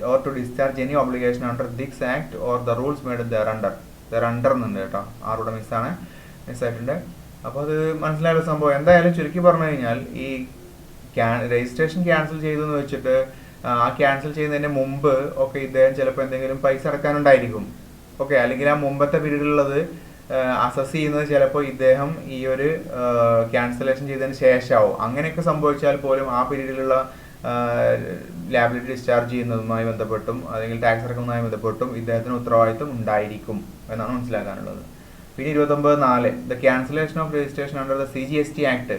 or to discharge any obligation under this act or the rules made there എന്നുണ്ട് കേട്ടോ. ആറുടെ മിസ്സായിട്ടുണ്ട്. അപ്പോൾ അത് മനസ്സിലായ സംഭവം. എന്തായാലും ചുരുക്കി പറഞ്ഞു കഴിഞ്ഞാൽ ഈ രജിസ്ട്രേഷൻ ക്യാൻസൽ ചെയ്തു എന്ന് വെച്ചിട്ട് ആ ക്യാൻസൽ ചെയ്യുന്നതിന് മുമ്പ് ഒക്കെ ഇദ്ദേഹം ചിലപ്പോൾ എന്തെങ്കിലും പൈസ അടക്കാനുണ്ടായിരിക്കും. ഓക്കെ, അല്ലെങ്കിൽ ആ മുമ്പത്തെ പീരീഡിലുള്ളത് അസസ് ചെയ്യുന്നത് ചിലപ്പോൾ ഇദ്ദേഹം ഈ ഒരു ക്യാൻസലേഷൻ ചെയ്തതിന് ശേഷമാവും. അങ്ങനെയൊക്കെ സംഭവിച്ചാൽ പോലും ആ പീരീഡിലുള്ള ലാബിലിറ്റി ഡിസ്ചാർജ് ചെയ്യുന്നതുമായി ബന്ധപ്പെട്ടും അല്ലെങ്കിൽ ടാക്സ് അടക്കുന്നതുമായി ബന്ധപ്പെട്ടും ഇദ്ദേഹത്തിന് ഉത്തരവാദിത്വം ഉണ്ടായിരിക്കും എന്നാണ് മനസ്സിലാക്കാനുള്ളത്. പിന്നെ 29(4) the cancellation of registration under the CGST act.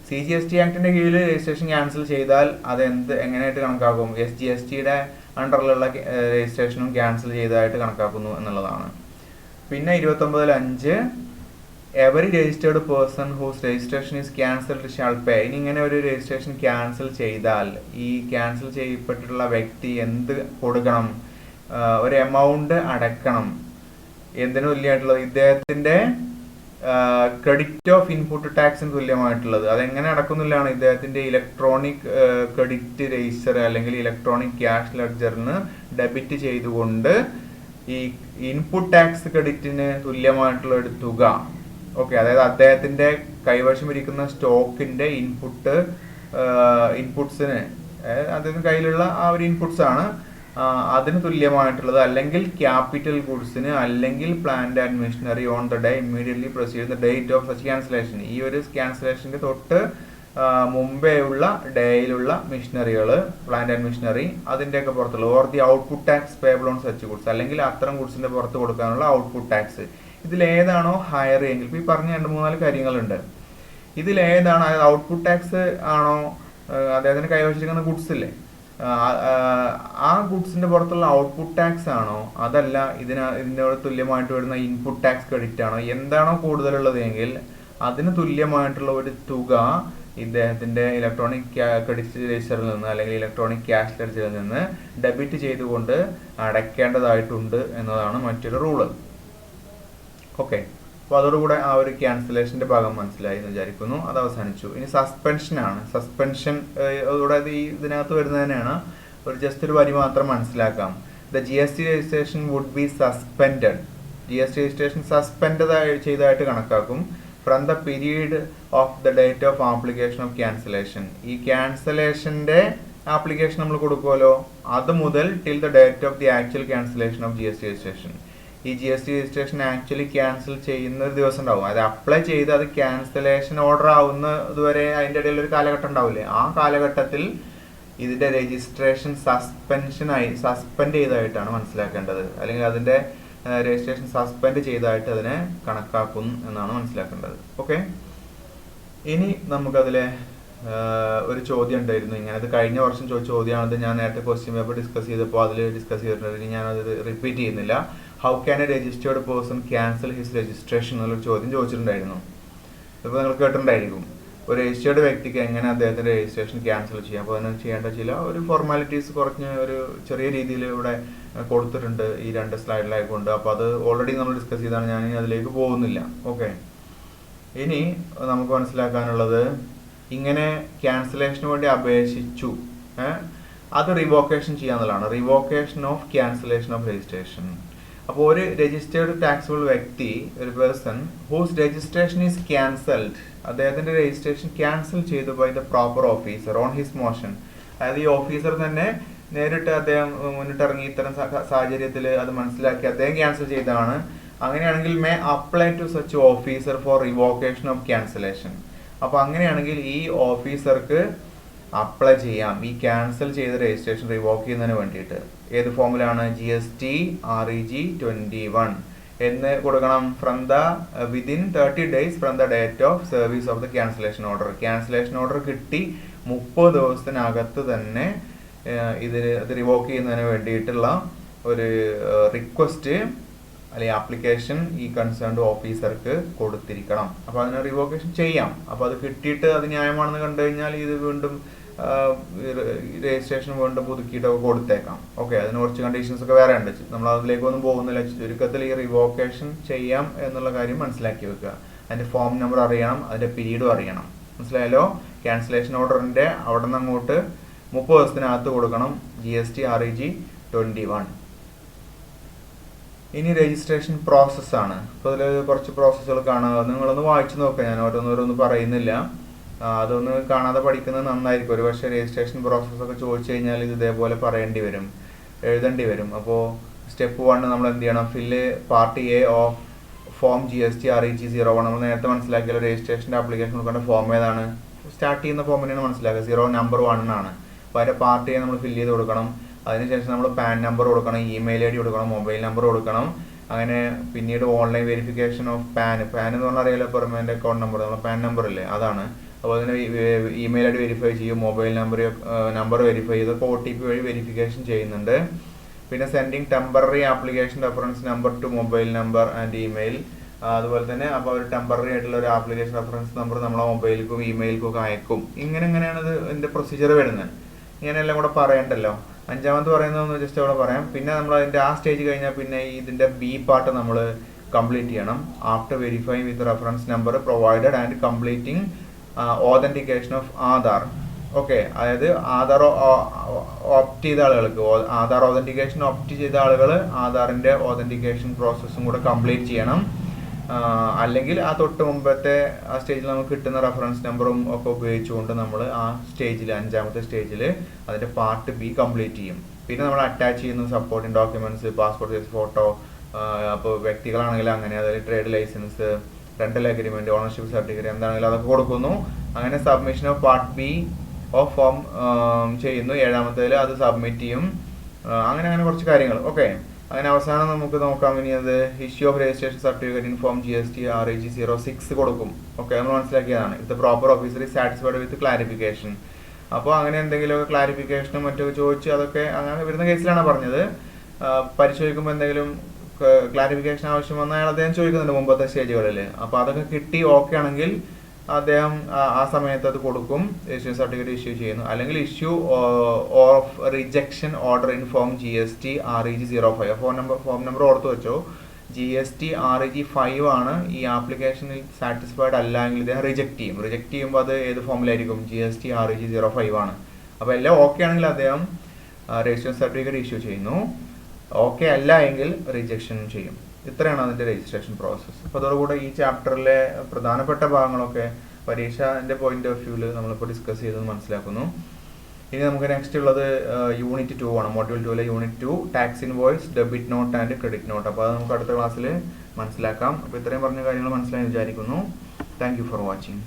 CGST ആക്ടിന്റെ കീഴിൽ രജിസ്ട്രേഷൻ ക്യാൻസൽ ചെയ്താൽ അത് എങ്ങനെയായിട്ട് കണക്കാക്കും? SGSTയുടെ അണ്ടറിലുള്ള രജിസ്ട്രേഷനും ക്യാൻസൽ ചെയ്തതായിട്ട് കണക്കാക്കുന്നു എന്നുള്ളതാണ്. പിന്നെ 29(5) every registered person whose registration is cancelled shall pay. ഇനി ഇങ്ങനെ ഒരു രജിസ്ട്രേഷൻ ക്യാൻസൽ ചെയ്താൽ ഈ ക്യാൻസൽ ചെയ്യപ്പെട്ടിട്ടുള്ള വ്യക്തി എന്ത് കൊടുക്കണം? ഒരു എമൗണ്ട് അടക്കണം. എന്തിനു തുല്യമായിട്ടുള്ളത്? ഇദ്ദേഹത്തിന്റെ ക്രെഡിറ്റ് ഓഫ് ഇൻപുട്ട് ടാക്സിന് തുല്യമായിട്ടുള്ളത്. അതെങ്ങനെ അടക്കുന്നില്ലാണ് ഇദ്ദേഹത്തിന്റെ ഇലക്ട്രോണിക് ക്രെഡിറ്റ് രജിസ്റ്റർ അല്ലെങ്കിൽ ഇലക്ട്രോണിക് ക്യാഷ് ലെഡ്ജറിന് ഡെബിറ്റ് ചെയ്തുകൊണ്ട് ഈ ഇൻപുട്ട് ടാക്സ് ക്രെഡിറ്റിന് തുല്യമായിട്ടുള്ള ഒരു തുക. ഓക്കെ, അതായത് അദ്ദേഹത്തിന്റെ കൈവശം ഇരിക്കുന്ന സ്റ്റോക്കിന്റെ ഇൻപുട്സിന് അദ്ദേഹത്തിന്റെ കയ്യിലുള്ള ആ ഒരു ഇൻപുട്സ് ആണ് അതിന് തുല്യമായിട്ടുള്ളത്, അല്ലെങ്കിൽ ക്യാപിറ്റൽ ഗുഡ്സിന്, അല്ലെങ്കിൽ plant and machinery on the day immediately proceed the date of such cancellation. ഈ ഒരു ക്യാൻസലേഷന്റെ തൊട്ട് മുമ്പേ ഉള്ള ഡേയിലുള്ള മെഷീനറികൾ, പ്ലാന്റ് ആൻഡ് മെഷീനറി, അതിൻ്റെയൊക്കെ പുറത്തുള്ള or the output tax payable on such goods, അല്ലെങ്കിൽ അത്തരം ഗുഡ്സിന്റെ പുറത്ത് കൊടുക്കാനുള്ള ഔട്ട്പുട്ട് ടാക്സ്. ഇതിലേതാണോ ഹയർ എങ്കിൽ, ഇപ്പോൾ ഈ പറഞ്ഞ 2-3 കാര്യങ്ങളുണ്ട്. ഇതിലേതാണ്, അതായത് ഔട്ട്പുട്ട് ടാക്സ് ആണോ അദ്ദേഹത്തിന് കൈവശിക്കുന്ന ഗുഡ്സ് ഇല്ലേ, ആ ഗുഡ്സിന്റെ പുറത്തുള്ള ഔട്ട്പുട്ട് ടാക്സ് ആണോ, അതല്ല ഇതിനോട് തുല്യമായിട്ട് വരുന്ന ഇൻപുട്ട് ടാക്സ് ക്രെഡിറ്റ് ആണോ, എന്താണോ കൂടുതലുള്ളത് എങ്കിൽ അതിന് തുല്യമായിട്ടുള്ള ഒരു തുക ഇദ്ദേഹത്തിന്റെ ഇലക്ട്രോണിക് ക്രെഡിറ്റ് രജിസ്റ്ററിൽ നിന്ന് അല്ലെങ്കിൽ ഇലക്ട്രോണിക് ക്യാഷ് ലെഡ്ജറിൽ നിന്ന് ഡെബിറ്റ് ചെയ്തുകൊണ്ട് അടയ്ക്കേണ്ടതായിട്ടുണ്ട് എന്നതാണ് മറ്റൊരു റൂള്. ഓക്കെ, അപ്പോൾ അതോടുകൂടെ ആ ഒരു ക്യാൻസലേഷന്റെ ഭാഗം മനസ്സിലായി എന്ന് വിചാരിക്കുന്നു. അത് അവസാനിച്ചു. ഇനി സസ്പെൻഷനാണ്. സസ്പെൻഷൻ അതോടെ ഇതിനകത്ത് വരുന്നത് തന്നെയാണ്. ജസ്റ്റ് ഒരു വരി മാത്രം മനസ്സിലാക്കാം. The GST registration would be suspended. GST registration suspend ചെയ്തതായിട്ട് കണക്കാക്കും from the period of the date of application of cancellation. ഈ ക്യാൻസലേഷന്റെ ആപ്ലിക്കേഷൻ നമ്മൾ കൊടുക്കുമല്ലോ, അത് മുതൽ till the date of the actual cancellation of GST registration. ഈ GST രജിസ്ട്രേഷൻ ആക്ച്വലി ക്യാൻസൽ ചെയ്യുന്ന ഒരു ദിവസം ഉണ്ടാവും. അത് അപ്ലൈ ചെയ്ത് അത് ക്യാൻസലേഷൻ ഓർഡർ ആവുന്നതുവരെ അതിൻ്റെ ഇടയിൽ ഒരു കാലഘട്ടം ഉണ്ടാവില്ലേ, ആ കാലഘട്ടത്തിൽ ഇതിൻ്റെ രജിസ്ട്രേഷൻ സസ്പെൻഡ് ചെയ്തതായിട്ടാണ് മനസ്സിലാക്കേണ്ടത്. അല്ലെങ്കിൽ അതിൻ്റെ രജിസ്ട്രേഷൻ സസ്പെൻഡ് ചെയ്തതായിട്ട് അതിനെ കണക്കാക്കും എന്നാണ് മനസ്സിലാക്കേണ്ടത്. ഓക്കെ, ഇനി നമുക്കതിലെ ഒരു ചോദ്യം ഉണ്ടായിരുന്നു. ഇങ്ങനെ അത് കഴിഞ്ഞ വർഷം ചോദിച്ച ചോദ്യമാണത്. ഞാൻ നേരത്തെ ക്വസ്റ്റ്യൻ പേപ്പർ ഡിസ്കസ് ചെയ്തപ്പോൾ അതിൽ ഡിസ്കസ് ചെയ്തിട്ടുണ്ട്. ഇനി ഞാനത് റിപ്പീറ്റ് ചെയ്യുന്നില്ല. How can A registered person cancel his registration എന്നുള്ളൊരു ചോദ്യം ചോദിച്ചിട്ടുണ്ടായിരുന്നു. ഇപ്പോൾ നിങ്ങൾ കേട്ടിട്ടുണ്ടായിരിക്കും, ഒരു രജിസ്റ്റേർഡ് വ്യക്തിക്ക് എങ്ങനെ അദ്ദേഹത്തിൻ്റെ രജിസ്ട്രേഷൻ ക്യാൻസൽ ചെയ്യാം. അപ്പോൾ അതിന് ചെയ്യേണ്ട ചില ഒരു ഫോർമാലിറ്റീസ് കുറഞ്ഞ് ഒരു ചെറിയ രീതിയിൽ ഇവിടെ കൊടുത്തിട്ടുണ്ട് ഈ 2 സ്ലൈഡിലായിക്കൊണ്ട്. അപ്പോൾ അത് ഓൾറെഡി നമ്മൾ ഡിസ്കസ് ചെയ്താണ്, ഞാൻ അതിലേക്ക് പോകുന്നില്ല. ഓക്കെ, ഇനി നമുക്ക് മനസ്സിലാക്കാനുള്ളത്, ഇങ്ങനെ ക്യാൻസലേഷന് വേണ്ടി അപേക്ഷിച്ചു, അത് റിവോക്കേഷൻ ചെയ്യാന്നുള്ളതാണ്. Revocation of cancellation of registration. അപ്പോൾ ഒരു രജിസ്റ്റേർഡ് ടാക്സിബിൾ വ്യക്തി, ഒരു person whose registration is cancelled, അദ്ദേഹത്തിന്റെ രജിസ്ട്രേഷൻ ക്യാൻസൽ ചെയ്തു by the proper officer on his motion. അതായത് ഈ ഓഫീസർ തന്നെ നേരിട്ട് അദ്ദേഹം മുന്നിട്ടിറങ്ങി ഇത്തരം സാഹചര്യത്തിൽ അത് മനസ്സിലാക്കി അദ്ദേഹം ക്യാൻസൽ ചെയ്തതാണ്. അങ്ങനെയാണെങ്കിൽ may apply to such officer for revocation of cancellation. അപ്പോൾ അങ്ങനെയാണെങ്കിൽ ഈ ഓഫീസർക്ക് അപ്ലൈ ചെയ്യാം ഈ ക്യാൻസൽ ചെയ്ത രജിസ്ട്രേഷൻ റിവോക്ക് ചെയ്യുന്നതിന് വേണ്ടിയിട്ട്. ഏത് ഫോമിലാണ്? GST REG 21 എന്ന് കൊടുക്കണം. From the within 30 days from the date of service of the cancellation order. Cancellation order കിട്ടി 30 ദിവസത്തിനകത്ത് തന്നെ ഇത് റിവോക്ക് ചെയ്യുന്നതിന് വേണ്ടിയിട്ടുള്ള ഒരു റിക്വസ്റ്റ് അല്ലെങ്കിൽ ആപ്ലിക്കേഷൻ ഈ കൺസേൺഡ് ഓഫീസർക്ക് കൊടുത്തിരിക്കണം. അപ്പോൾ അതിന് റിവോക്കേഷൻ ചെയ്യാം. അപ്പോൾ അത് കിട്ടിയിട്ട് അത് ന്യായമാണെന്ന് കണ്ടു കഴിഞ്ഞാൽ ഇത് വീണ്ടും രജിസ്ട്രേഷൻ വീണ്ടും പുതുക്കിയിട്ടൊക്കെ കൊടുത്തേക്കാം. ഓക്കെ, അതിന് കുറച്ച് കണ്ടീഷൻസ് ഒക്കെ വേറെ ഉണ്ട്, നമ്മൾ അതിലേക്കൊന്നും പോകുന്നില്ല. ചുരുക്കത്തിൽ ഈ റിവോക്കേഷൻ ചെയ്യാം എന്നുള്ള കാര്യം മനസ്സിലാക്കി വെക്കുക. അതിൻ്റെ ഫോം നമ്പർ അറിയണം, അതിൻ്റെ പീരീഡും അറിയണം. മനസ്സിലായല്ലോ? ക്യാൻസലേഷൻ ഓർഡറിൻ്റെ അവിടെ നിന്ന് അങ്ങോട്ട് 30 ദിവസത്തിനകത്ത് കൊടുക്കണം. GST REG 21. ഇനി രജിസ്ട്രേഷൻ പ്രോസസ്സാണ്. അപ്പോൾ അതിൽ കുറച്ച് പ്രോസസ്സുകൾ കാണുക, നിങ്ങളൊന്ന് വായിച്ചു നോക്കുക. ഞാൻ ഓരോന്നോരോന്ന് പറയുന്നില്ല, അതൊന്ന് കാണാതെ പഠിക്കുന്നത് നന്നായിരിക്കും. ഒരു പക്ഷേ രജിസ്ട്രേഷൻ പ്രോസസ്സൊക്കെ ചോദിച്ചു കഴിഞ്ഞാൽ ഇത് ഇതേപോലെ പറയേണ്ടി വരും, എഴുതേണ്ടി വരും. അപ്പോൾ സ്റ്റെപ്പ് 1 നമ്മൾ എന്ത് ചെയ്യണം? Fill part A of form GST REG 01. നമ്മൾ നേരത്തെ മനസ്സിലാക്കിയാൽ രജിസ്ട്രേഷൻ്റെ ആപ്ലിക്കേഷൻ കൊടുക്കേണ്ട ഫോം ഏതാണ്? സ്റ്റാർട്ട് ചെയ്യുന്ന ഫോമിനെയാണ് മനസ്സിലാക്കുക. 0 നമ്പർ 1 ആണ്. അപ്പോൾ അതിൻ്റെ പാർട്ട് A നമ്മൾ ഫില്ല് ചെയ്ത് കൊടുക്കണം. അതിനുശേഷം നമ്മൾ പാൻ നമ്പർ കൊടുക്കണം, ഇമെയിൽ ID കൊടുക്കണം, മൊബൈൽ നമ്പർ കൊടുക്കണം. അങ്ങനെ പിന്നീട് ഓൺലൈൻ വെരിഫിക്കേഷൻ ഓഫ് പാൻ എന്ന് പറഞ്ഞാൽ അറിയാലോ, പെർമനന്റ് അക്കൗണ്ട് നമ്പർ, നമ്മൾ പാൻ നമ്പർ ഇല്ലേ, അതാണ്. അപ്പോൾ അതിന് ഇമെയിൽ ID വെരിഫൈ ചെയ്യും, മൊബൈൽ നമ്പർ വെരിഫൈ ചെയ്ത് OTP വഴി വെരിഫിക്കേഷൻ ചെയ്യുന്നുണ്ട്. പിന്നെ sending temporary application reference number two mobile number and email. അതുപോലെ തന്നെ അപ്പോൾ ഒരു ടെമ്പററി ആയിട്ടുള്ള ഒരു ആപ്ലിക്കേഷൻ റെഫറൻസ് നമ്പർ നമ്മളെ മൊബൈലിലേക്കും ഇമെയിലിക്കും ഒക്കെ അയക്കും. ഇങ്ങനെയാണ് ഇത് ഇതിൻ്റെ പ്രൊസീജിയർ വരുന്നത്. ഇങ്ങനെയെല്ലാം കൂടെ പറയണ്ടല്ലോ. 5ാമത് പറയുന്നതെന്ന് ജസ്റ്റ് അവിടെ പറയാം. പിന്നെ നമ്മൾ അതിൻ്റെ ആ സ്റ്റേജ് കഴിഞ്ഞാൽ പിന്നെ ഇതിൻ്റെ B പാർട്ട് നമ്മൾ കംപ്ലീറ്റ് ചെയ്യണം. After verifying with reference number provided and completing authentication of Aadhaar. Okay, അതായത് ആധാർ ഓപ്റ്റ് ചെയ്ത ആളുകൾക്ക്, ആധാർ ഓതൻറ്റിക്കേഷൻ ഓപ്റ്റ് ചെയ്ത ആളുകൾ ആധാറിൻ്റെ ഓതൻറ്റിക്കേഷൻ പ്രോസസ്സും കൂടെ കംപ്ലീറ്റ് ചെയ്യണം. അല്ലെങ്കിൽ ആ തൊട്ട് മുമ്പത്തെ ആ സ്റ്റേജിൽ നമുക്ക് കിട്ടുന്ന റെഫറൻസ് നമ്പറും ഒക്കെ ഉപയോഗിച്ചുകൊണ്ട് നമ്മൾ ആ സ്റ്റേജിൽ 5ാമത്തെ സ്റ്റേജിൽ അതിൻ്റെ പാർട്ട് B കംപ്ലീറ്റ് ചെയ്യും. പിന്നെ നമ്മൾ അറ്റാച്ച് ചെയ്യുന്ന supporting documents, passport size photo, അപ്പോൾ വ്യക്തികളാണെങ്കിൽ അങ്ങനെ, അതായത് trade licence, rental agreement, ownership certificate എന്താണെങ്കിലും അതൊക്കെ കൊടുക്കുന്നു. അങ്ങനെ submission of part B of form ചെയ്യുന്നു. 7ാമത്തേൽ അത് സബ്മിറ്റ് ചെയ്യും. അങ്ങനെ കുറച്ച് കാര്യങ്ങൾ. ഓക്കെ, അങ്ങനെ അവസാനം നമുക്ക് നോക്കാം. ഇനി അത് issue of registration certificate in form GST REG 06 കൊടുക്കും. ഓക്കെ, നമ്മൾ മനസ്സിലാക്കിയതാണ്. ഇത് proper officer is satisfied with clarification. അപ്പോൾ അങ്ങനെ എന്തെങ്കിലുമൊക്കെ ക്ലാരിഫിക്കേഷനും മറ്റൊക്കെ ചോദിച്ച് അതൊക്കെ അങ്ങനെ വരുന്ന കേസിലാണ് പറഞ്ഞത്. പരിശോധിക്കുമ്പോൾ എന്തെങ്കിലും ക്ലാരിഫിക്കേഷൻ ആവശ്യം വന്നാൽ അയാൾ അദ്ദേഹം ചോദിക്കുന്നുണ്ട് മുമ്പത്തെ സ്റ്റേജുകളിൽ. അപ്പോൾ അതൊക്കെ കിട്ടി ഓക്കെ ആണെങ്കിൽ അദ്ദേഹം ആ സമയത്ത് അത് കൊടുക്കും, രജിസ്ട്രേഷൻ സർട്ടിഫിക്കറ്റ് ഇഷ്യൂ ചെയ്യുന്നു. അല്ലെങ്കിൽ issue of rejection order in form GST REG 05. Form number ഓർത്ത് വെച്ചോ. GST REG 5 ആണ്. ഈ ആപ്ലിക്കേഷനിൽ സാറ്റിസ്ഫൈഡ് അല്ല എങ്കിൽ ഇദ്ദേഹം റിജക്ട് ചെയ്യും. റിജക്ട് ചെയ്യുമ്പോൾ അത് ഏത് ഫോമിലായിരിക്കും? GST REG 05 ആണ്. അപ്പോൾ എല്ലാം ഓക്കെ ആണെങ്കിൽ അദ്ദേഹം രജിസ്ട്രേഷൻ സർട്ടിഫിക്കറ്റ് ഇഷ്യൂ ചെയ്യുന്നു. ഓക്കെ അല്ല എങ്കിൽ റിജക്ഷൻ ചെയ്യും. ഇത്രയാണ് അതിൻ്റെ രജിസ്ട്രേഷൻ പ്രോസസ്സ്. അപ്പോൾ അതോടുകൂടെ ഈ ചാപ്റ്ററിലെ പ്രധാനപ്പെട്ട ഭാഗങ്ങളൊക്കെ പരീക്ഷൻ്റെ പോയിന്റ് ഓഫ് വ്യൂവിൽ നമ്മളിപ്പോൾ ഡിസ്കസ് ചെയ്തെന്ന് മനസ്സിലാക്കുന്നു. ഇനി നമുക്ക് നെക്സ്റ്റ് ഉള്ളത് യൂണിറ്റ് 2 ആണ്. Module 2 unit 2 tax invoice, debit not and credit note. അപ്പോൾ അത് നമുക്ക് അടുത്ത ക്ലാസ്സിൽ മനസ്സിലാക്കാം. അപ്പോൾ ഇത്രയും പറഞ്ഞ കാര്യങ്ങൾ മനസ്സിലായി വിചാരിക്കുന്നു. Thank you for watching.